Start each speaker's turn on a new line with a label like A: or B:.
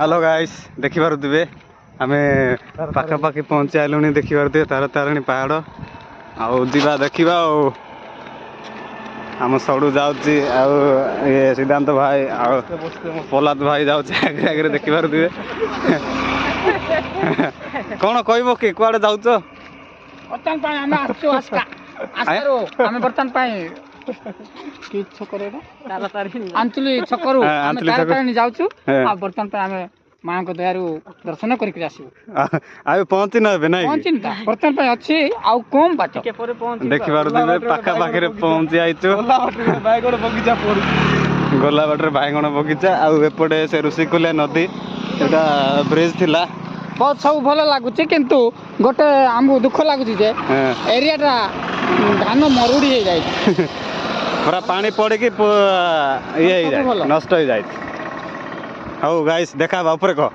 A: hello guys देखि पारुथिबे आमे पाखापाखि पहुँची आलुनी देखि पारुथिबे तारा तारिणी पहाड़ आउ जीवा देखिबा आम सड़ू जाउची आउ ये सिद्धांत भाई आउ प्रहलाद भाई जाउची आगे आगे देखि पारुथिबे कोन कहबो कि कुआडे जाउछ
B: बर्तन पाए आमे आछो आस्का आस्कारो आमे बर्तन पाए कि छकरे तारा तारिणी आंचली छकरू आमे तारा तारिणी जाउछु आ बर्तन पाए आमे मां को दयारु दर्शन करके आसीबो
A: आबे पहुँची न हेबे नै
B: पहुँचिन का बर्तन पाए अछि आउ कम बात के परे पहुँची
A: देखि पारुथिबे पाखा पाखि रे पहुँची आइछु
B: बायगण बगीचा पड़ी
A: गोला बाटर बायगण बगीचा आउ एपटे से ऋषिकुल्या नदी एटा ब्रिज थिला
B: बहुत सब भल लागुची किंतु गोटे हमको दुख लागुची जे एरिया टा धान मरुड़ी हो जाए
A: पूरा पानी पड़े कि ये नष्ट हो जाए हाउ गाइस देखा ऊपर को